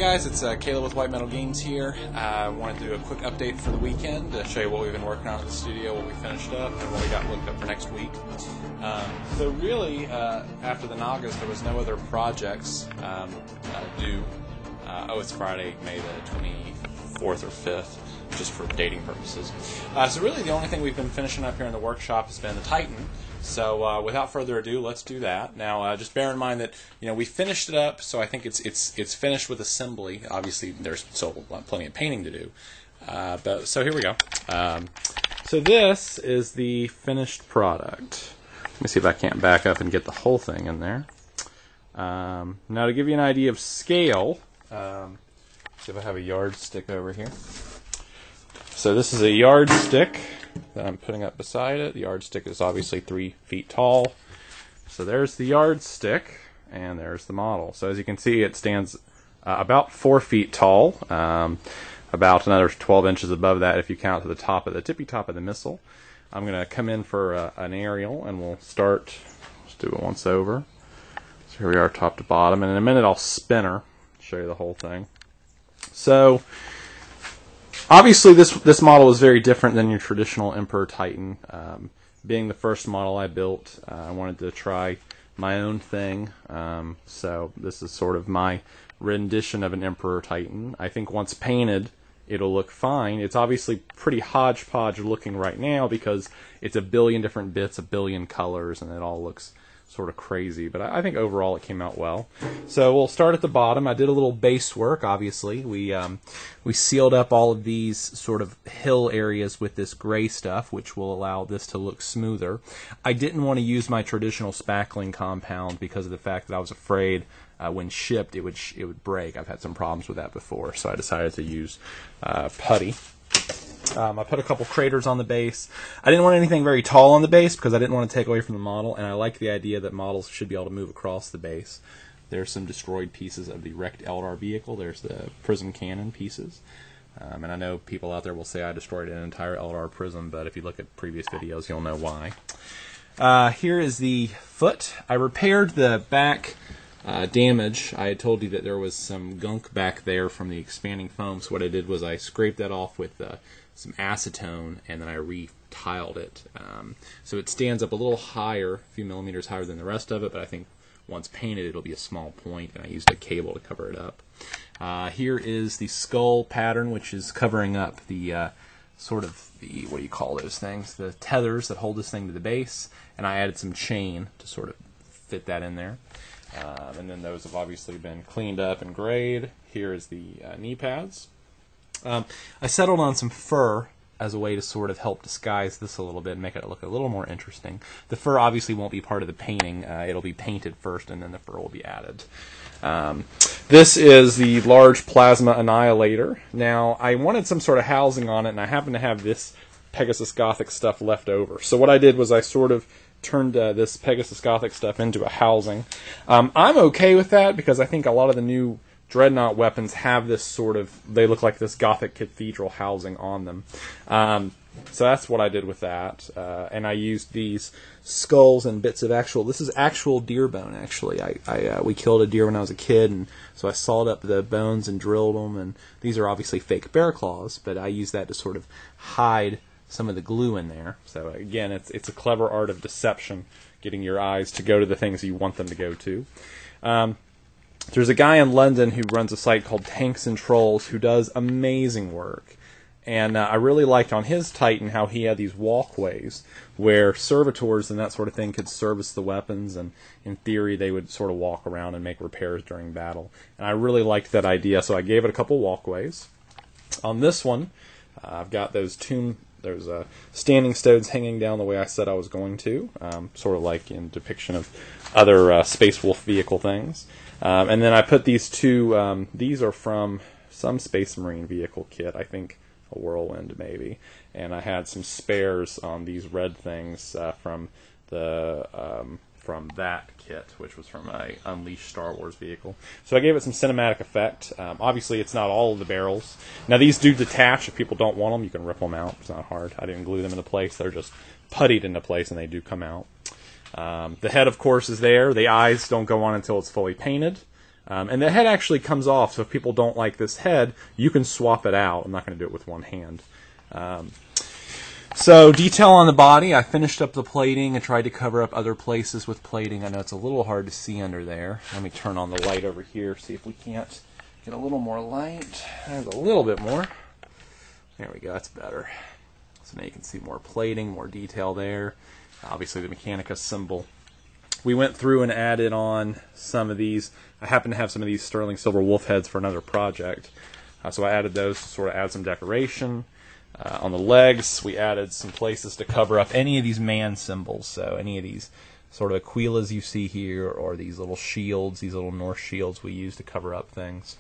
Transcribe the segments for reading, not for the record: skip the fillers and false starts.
guys, it's Caleb with White Metal Games here. I wanted to do a quick update for the weekend to show you what we've been working on at the studio, what we finished up, and what we got booked up for next week. So really, after the Nagas, there was no other projects due. It's Friday, May the 24th or 5th, just for dating purposes. So really the only thing we've been finishing up here in the workshop has been the Titan. So without further ado, let's do that. Now, just bear in mind that we finished it up, so I think it's finished with assembly. Obviously, there's still plenty of painting to do. So here we go. So this is the finished product. Let me see if I can't back up and get the whole thing in there. Now, to give you an idea of scale, see if I have a yardstick over here. So this is a yardstick that I'm putting up beside it. The yardstick is obviously 3 feet tall. So there's the yardstick, and there's the model. So as you can see, it stands about 4 feet tall, about another 12 inches above that if you count to the top of the tippy top of the missile. I'm going to come in for an aerial, and we'll start. Let's do it once over. So here we are, top to bottom, and in a minute I'll spin her, show you the whole thing. So obviously, this model is very different than your traditional Emperor Titan. Being the first model I built, I wanted to try my own thing. So this is sort of my rendition of an Emperor Titan. I think once painted, it'll look fine. It's obviously pretty hodgepodge looking right now because it's a billion different bits, a billion colors, and it all looks sort of crazy, but I think overall it came out well. So we'll start at the bottom. I did a little base work, obviously. We sealed up all of these sort of hill areas with this gray stuff, which will allow this to look smoother. I didn't want to use my traditional spackling compound because of the fact that I was afraid when shipped it would break. I've had some problems with that before, so I decided to use putty. I put a couple craters on the base. I didn't want anything very tall on the base because I didn't want to take away from the model, and I like the idea that models should be able to move across the base. There's some destroyed pieces of the wrecked Eldar vehicle. There's the prism cannon pieces. And I know people out there will say I destroyed an entire Eldar prism, but if you look at previous videos, you'll know why. Here is the foot. I repaired the back damage. I had told you that there was some gunk back there from the expanding foam, so what I did was I scraped that off with some acetone, and then I re-tiled it. So it stands up a little higher, a few millimeters higher than the rest of it, but I think once painted it'll be a small point, and I used a cable to cover it up. Here is the skull pattern, which is covering up the sort of the, what do you call those things? The tethers that hold this thing to the base, and I added some chain to sort of fit that in there. And then those have obviously been cleaned up and grayed. Here is the knee pads. I settled on some fur as a way to sort of help disguise this a little bit and make it look a little more interesting. The fur obviously won't be part of the painting. It'll be painted first, and then the fur will be added. This is the large plasma annihilator. Now, I wanted some sort of housing on it, and I happen to have this Pegasus Gothic stuff left over. So what I did was I sort of turned this Pegasus Gothic stuff into a housing. I'm okay with that because I think a lot of the new Dreadnought weapons have this sort of, they look like this Gothic cathedral housing on them. So that's what I did with that. And I used these skulls and bits of this is actual deer bone, actually. We killed a deer when I was a kid, and so I sawed up the bones and drilled them, and these are obviously fake bear claws, but I used that to sort of hide some of the glue in there. So again, it's a clever art of deception, getting your eyes to go to the things you want them to go to. There's a guy in London who runs a site called Tanks and Trolls who does amazing work. And I really liked on his Titan how he had these walkways where servitors and that sort of thing could service the weapons, and in theory they would sort of walk around and make repairs during battle. And I really liked that idea, so I gave it a couple walkways. On this one, I've got those standing stones hanging down the way I said I was going to, sort of like in depiction of other Space Wolf vehicle things. And then I put these two, these are from some Space Marine vehicle kit, I think a Whirlwind maybe, and I had some spares on these red things from that kit, which was from a Unleashed Star Wars vehicle. So I gave it some cinematic effect. Obviously it's not all of the barrels. Now these do detach. If people don't want them, you can rip them out. It's not hard. I didn't glue them into place. They're just puttied into place, and they do come out. The head, of course, is there. The eyes don't go on until it's fully painted. And the head actually comes off, so if people don't like this head, you can swap it out. I'm not going to do it with one hand. So detail on the body, I finished up the plating and tried to cover up other places with plating. I know it's a little hard to see under there. Let me turn on the light over here, see if we can't get a little more light. There's a little bit more. There we go, that's better. So now you can see more plating, more detail there. Obviously the Mechanica symbol. We went through and added on some of these. I happen to have some of these sterling silver wolf heads for another project. So I added those to sort of add some decoration. On the legs, we added some places to cover up any of these man symbols. So any of these sort of Aquilas you see here, or these little shields, these little Norse shields we use to cover up things.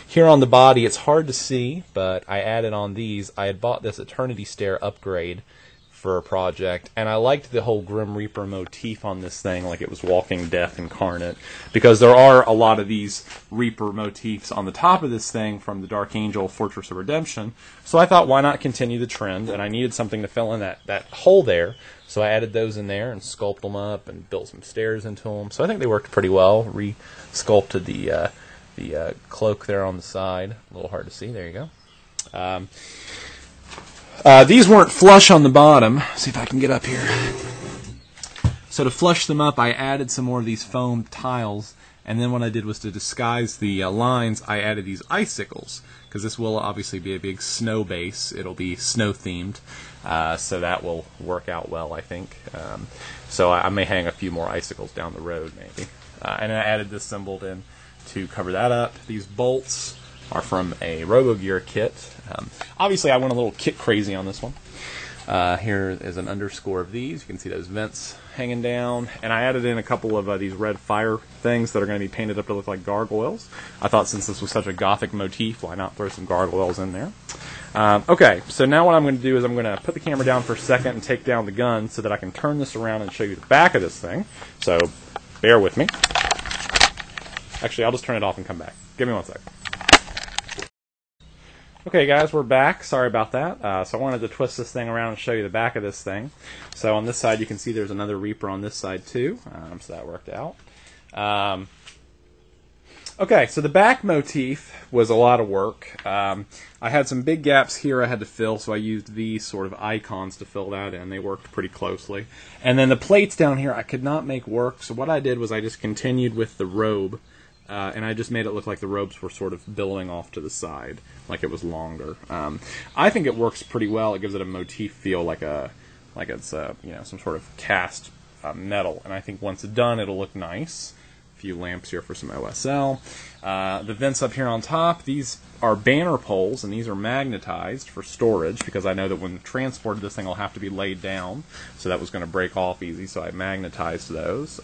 Here on the body, it's hard to see, but I added on these. I had bought this Eternity Stair upgrade for a project, and I liked the whole Grim Reaper motif on this thing, like it was Walking Death incarnate, because there are a lot of these Reaper motifs on the top of this thing from the Dark Angel Fortress of Redemption, so I thought, why not continue the trend, and I needed something to fill in that hole there, so I added those in there and sculpted them up and built some stairs into them, so I think they worked pretty well. Re-sculpted the cloak there on the side, a little hard to see, there you go. These weren't flush on the bottom. See if I can get up here. So to flush them up, I added some more of these foam tiles, and then what I did was to disguise the lines, I added these icicles, because this will obviously be a big snow base. It'll be snow themed, so that will work out well, I think. So I may hang a few more icicles down the road, maybe. And I added this symbol in to cover that up. These bolts are from a RoboGear kit. Obviously, I went a little kit crazy on this one. Here is an underscore of these. You can see those vents hanging down. And I added in a couple of these red fire things that are going to be painted up to look like gargoyles. I thought since this was such a gothic motif, why not throw some gargoyles in there? Okay, so now what I'm going to do is I'm going to put the camera down for a second and take down the gun so that I can turn this around and show you the back of this thing. So bear with me. Actually, I'll just turn it off and come back. Give me one sec. Okay guys, we're back. Sorry about that. So I wanted to twist this thing around and show you the back of this thing. So on this side you can see there's another Reaper on this side too. So that worked out. Okay, so the back motif was a lot of work. I had some big gaps here I had to fill, so I used these sort of icons to fill that in. They worked pretty closely. And then the plates down here I could not make work, so what I did was I just continued with the robe. And I just made it look like the robes were sort of billowing off to the side, like it was longer. I think it works pretty well. It gives it a motif feel, like it's you know, some sort of cast metal. And I think once it's done, it'll look nice. A few lamps here for some OSL. The vents up here on top, these are banner poles, and these are magnetized for storage, because I know that when transported, this thing will have to be laid down, so that was going to break off easy, so I magnetized those.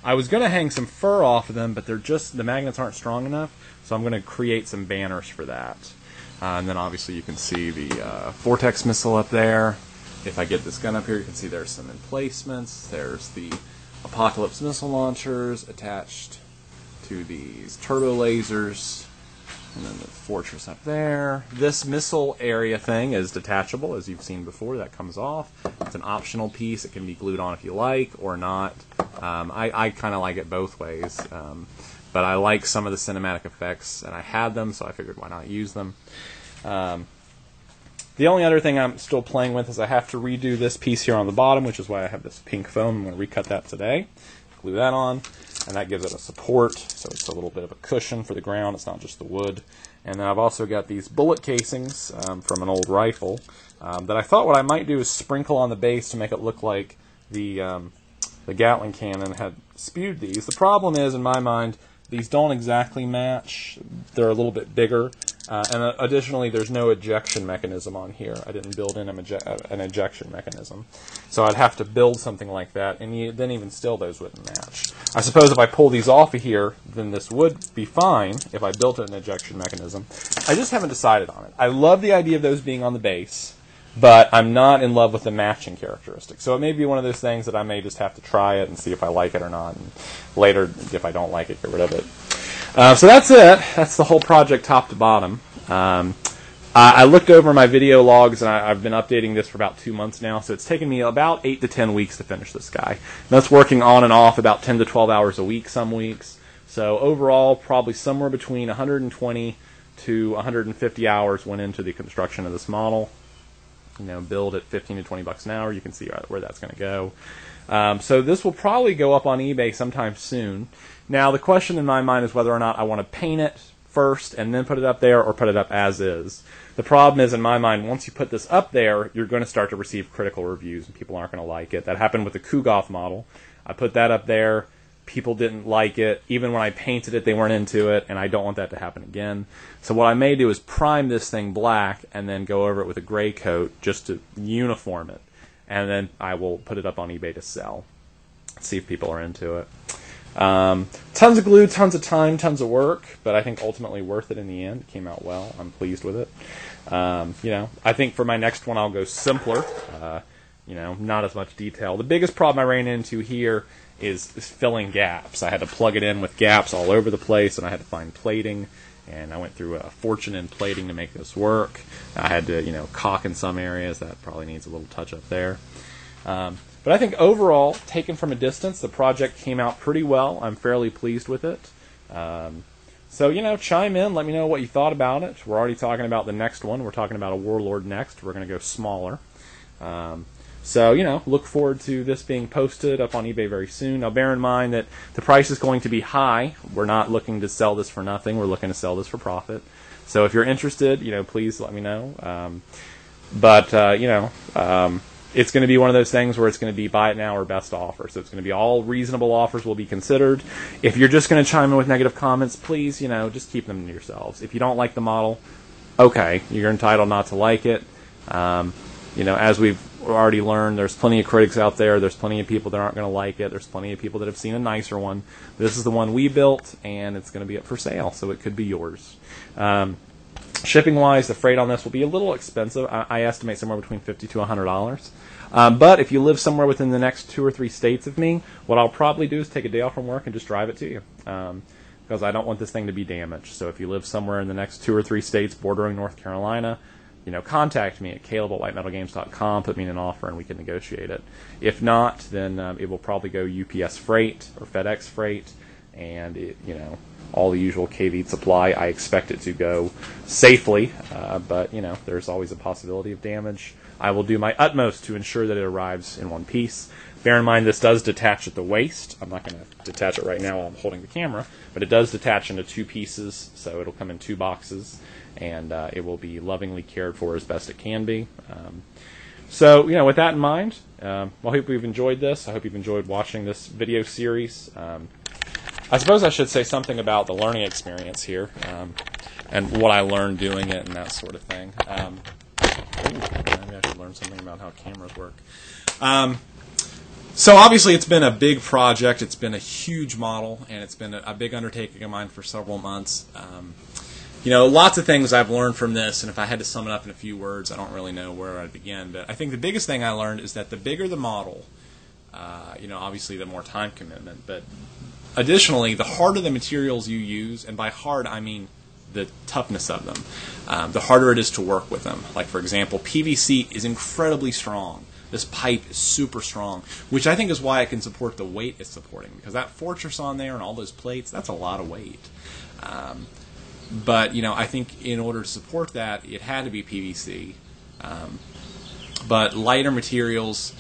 I was going to hang some fur off of them, but the magnets aren't strong enough, so I'm going to create some banners for that. And then obviously you can see the Vortex missile up there. If I get this gun up here, you can see there's some emplacements. There's the Apocalypse missile launchers attached to these turbo lasers, and then the fortress up there. This missile area thing is detachable, as you've seen before. That comes off. It's an optional piece. It can be glued on if you like or not. I kind of like it both ways, but I like some of the cinematic effects, and I had them, so I figured why not use them. The only other thing I'm still playing with is I have to redo this piece here on the bottom, which is why I have this pink foam. I'm going to recut that today. Glue that on, and that gives it a support, so it's a little bit of a cushion for the ground. It's not just the wood. And then I've also got these bullet casings from an old rifle that I thought what I might do is sprinkle on the base to make it look like the Gatling cannon had spewed these. The problem is, in my mind, these don't exactly match. They're a little bit bigger. And additionally, there's no ejection mechanism on here. I didn't build in an ejection mechanism. So I'd have to build something like that, and then even still those wouldn't match. I suppose if I pull these off of here, then this would be fine if I built an ejection mechanism. I just haven't decided on it. I love the idea of those being on the base, but I'm not in love with the matching characteristics. So it may be one of those things that I may just have to try it and see if I like it or not, and later, if I don't like it, get rid of it. So that's it. That's the whole project top to bottom. I looked over my video logs, and I've been updating this for about 2 months now, so it's taken me about 8 to 10 weeks to finish this guy. And that's working on and off about 10 to 12 hours a week some weeks. So overall, probably somewhere between 120 to 150 hours went into the construction of this model. Build at 15 to 20 bucks an hour. You can see where that's going to go. So this will probably go up on eBay sometime soon. Now, the question in my mind is whether or not I want to paint it first and then put it up there, or put it up as is. The problem is, in my mind, once you put this up there, you're going to start to receive critical reviews, and people aren't going to like it. That happened with the Kugoth model. I put that up there. People didn't like it. Even when I painted it, they weren't into it, and I don't want that to happen again. So what I may do is prime this thing black and then go over it with a gray coat just to uniform it. And then I will put it up on eBay to sell. See if people are into it. Tons of glue, tons of time, tons of work, but I think ultimately worth it in the end. It came out well. I'm pleased with it. I think for my next one I'll go simpler. Not as much detail. The biggest problem I ran into here is filling gaps. I had to plug it in with gaps all over the place, and I had to find plating, and I went through a fortune in plating to make this work. I had to, caulk in some areas. That probably needs a little touch up there. But I think overall, taken from a distance, the project came out pretty well. I'm fairly pleased with it. So, chime in. Let me know what you thought about it. We're already talking about the next one. We're talking about a Warlord next. We're going to go smaller. So, look forward to this being posted up on eBay very soon. Now, bear in mind that the price is going to be high. We're not looking to sell this for nothing. We're looking to sell this for profit. So if you're interested, please let me know. It's going to be one of those things where it's going to be buy it now or best offer. So it's going to be all reasonable offers will be considered. If you're just going to chime in with negative comments, please, just keep them to yourselves. If you don't like the model, okay, you're entitled not to like it. As we've already learned, there's plenty of critics out there. There's plenty of people that aren't going to like it. There's plenty of people that have seen a nicer one. This is the one we built, and it's going to be up for sale, so it could be yours. Shipping-wise, the freight on this will be a little expensive. I estimate somewhere between $50 to $100. But if you live somewhere within the next 2 or 3 states of me, what I'll probably do is take a day off from work and just drive it to you. Because I don't want this thing to be damaged. So if you live somewhere in the next 2 or 3 states bordering North Carolina, contact me at caleb@whitemetalgames.com, put me in an offer, and we can negotiate it. If not, then it will probably go UPS freight or FedEx freight, and all the usual KV supply. I expect it to go safely, but there's always a possibility of damage. I will do my utmost to ensure that it arrives in one piece. Bear in mind, this does detach at the waist. I'm not going to detach it right now while I'm holding the camera, but it does detach into 2 pieces, so it'll come in 2 boxes, and it will be lovingly cared for as best it can be. So, with that in mind, I hope you've enjoyed this. I hope you've enjoyed watching this video series. I suppose I should say something about the learning experience here, and what I learned doing it and that sort of thing. Maybe I should learn something about how cameras work. So obviously it's been a big project. It's been a huge model, and it's been a big undertaking of mine for several months. Lots of things I've learned from this, and if I had to sum it up in a few words, I don't really know where I'd begin. But I think the biggest thing I learned is that the bigger the model, obviously the more time commitment, but additionally, the harder the materials you use, and by hard I mean the toughness of them, the harder it is to work with them. Like, for example, PVC is incredibly strong. This pipe is super strong, which I think is why it can support the weight it's supporting, because that fortress on there and all those plates, that's a lot of weight. But, I think in order to support that, it had to be PVC. But lighter materials,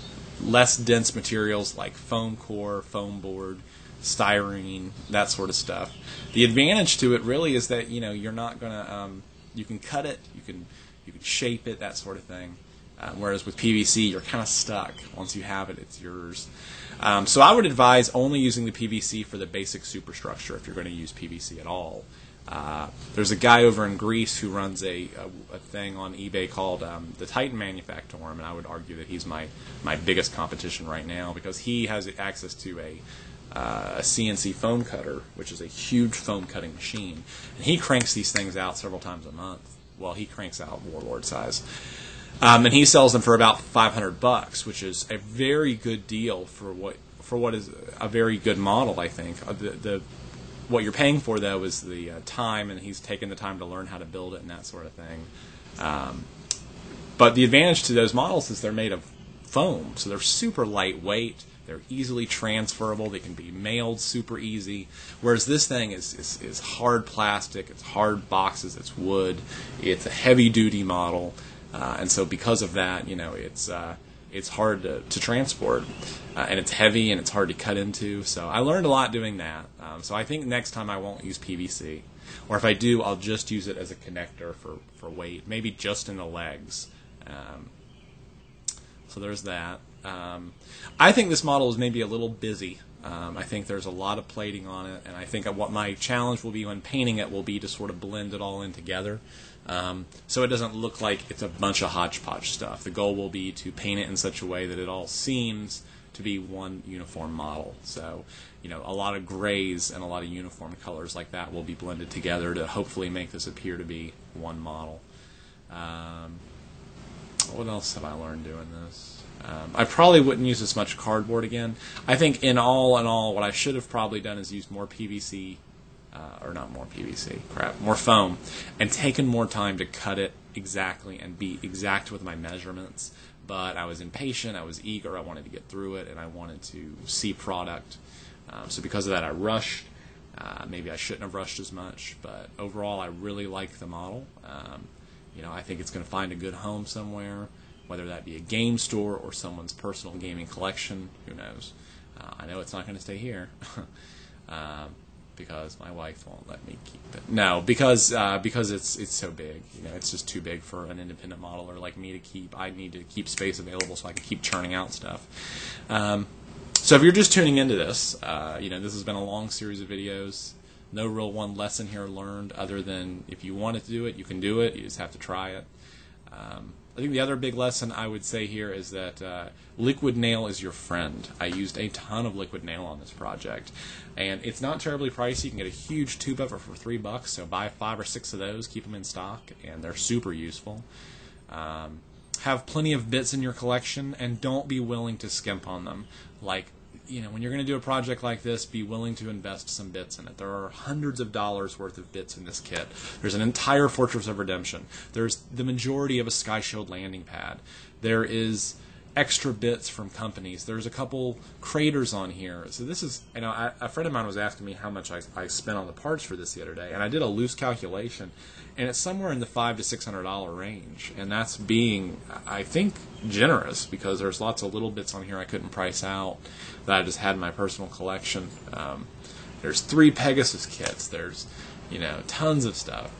less dense materials like foam core, foam board, styrene, that sort of stuff. The advantage to it really is that, you're not going to, you can cut it, you can shape it, that sort of thing. Whereas with PVC, you're kind of stuck. Once you have it, it's yours. So I would advise only using the PVC for the basic superstructure if you're going to use PVC at all. There's a guy over in Greece who runs a thing on eBay called the Titan Manufactorum, and I would argue that he's my biggest competition right now, because he has access to a CNC foam cutter, which is a huge foam cutting machine, and he cranks these things out several times a month. Well, he cranks out Warlord size. And he sells them for about $500, which is a very good deal for what is a very good model, I think. What you're paying for, though, is the time, and he's taken the time to learn how to build it and that sort of thing. But the advantage to those models is they're made of foam, so they're super lightweight. They're easily transferable. They can be mailed super easy. Whereas this thing is hard plastic. It's hard boxes. It's wood. It's a heavy-duty model. And so because of that, it's hard to transport. And it's heavy and it's hard to cut into. So I learned a lot doing that. So I think next time I won't use PVC. Or if I do, I'll just use it as a connector for weight. Maybe just in the legs. So there's that. I think this model is maybe a little busy. I think there's a lot of plating on it, and I think what my challenge will be when painting it will be to sort of blend it all in together, so it doesn't look like it's a bunch of hodgepodge stuff. The goal will be to paint it in such a way that it all seems to be one uniform model. So, a lot of grays and a lot of uniform colors like that will be blended together to hopefully make this appear to be one model. What else have I learned doing this? I probably wouldn't use as much cardboard again. I think in all, what I should have probably done is used more PVC, or not more PVC, more foam, and taken more time to cut it exactly and be exact with my measurements. But I was impatient, I was eager, I wanted to get through it, and I wanted to see product. So because of that, I rushed. Maybe I shouldn't have rushed as much, but overall, I really like the model. I think it's going to find a good home somewhere, whether that be a game store or someone's personal gaming collection. Who knows? I know it's not going to stay here because my wife won't let me keep it. No, because it's so big. It's just too big for an independent modeler like me to keep. I need to keep space available so I can keep churning out stuff. So if you're just tuning into this, this has been a long series of videos. No real one lesson here learned other than if you wanted to do it, you can do it. You just have to try it. I think the other big lesson I would say here is that liquid nail is your friend. I used a ton of liquid nail on this project, and it's not terribly pricey. You can get a huge tube of it for $3, so buy 5 or 6 of those, keep them in stock, and they're super useful. Have plenty of bits in your collection, and don't be willing to skimp on them. When you're going to do a project like this, be willing to invest some bits in it. There are hundreds of dollars worth of bits in this kit. There's an entire Fortress of Redemption. There's the majority of a Sky Shield landing pad. There is extra bits from companies. There's a couple craters on here. So this is, a friend of mine was asking me how much I spent on the parts for this the other day, and I did a loose calculation, and it's somewhere in the $500 to $600 range, and that's being, I think, generous, because there's lots of little bits on here I couldn't price out that I just had in my personal collection. There's 3 Pegasus kits. There's, tons of stuff.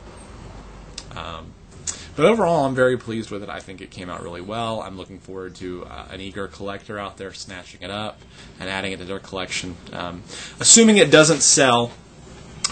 But overall, I'm very pleased with it. I think it came out really well. I'm looking forward to an eager collector out there snatching it up and adding it to their collection. Assuming it doesn't sell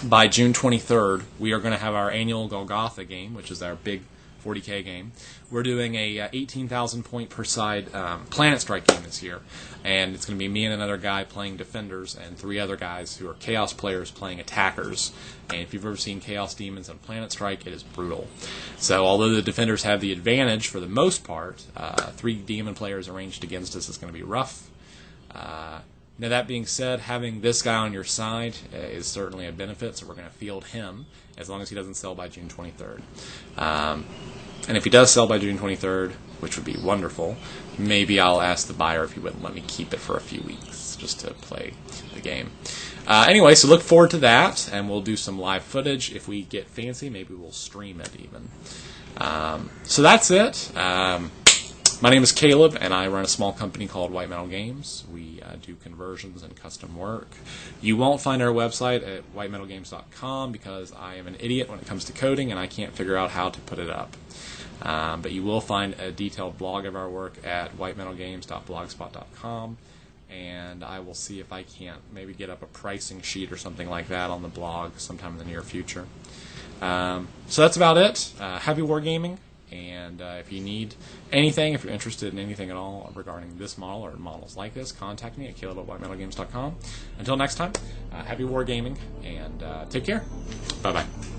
by June 23rd, we are going to have our annual Golgotha game, which is our big 40K game. We're doing a 18,000 point per side Planet Strike game this year, and it's going to be me and another guy playing defenders and 3 other guys who are Chaos players playing attackers. And if you've ever seen Chaos Demons on Planet Strike, it is brutal. So although the defenders have the advantage for the most part, 3 demon players arranged against us is going to be rough. Now, that being said, having this guy on your side is certainly a benefit, so we're going to field him as long as he doesn't sell by June 23rd. And if he does sell by June 23rd, which would be wonderful, maybe I'll ask the buyer if he wouldn't let me keep it for a few weeks just to play the game. Anyway, so look forward to that, and we'll do some live footage. If we get fancy, maybe we'll stream it even. So that's it. My name is Caleb, and I run a small company called White Metal Games. We do conversions and custom work. You won't find our website at whitemetalgames.com because I am an idiot when it comes to coding, and I can't figure out how to put it up. But you will find a detailed blog of our work at whitemetalgames.blogspot.com, and I will see if I can't maybe get up a pricing sheet or something like that on the blog sometime in the near future. So that's about it. Happy wargaming. And if you need anything, if you're interested in anything at all regarding this model or models like this, contact me at caleb@whitemetalgames.com. Until next time, happy wargaming, and take care. Bye-bye.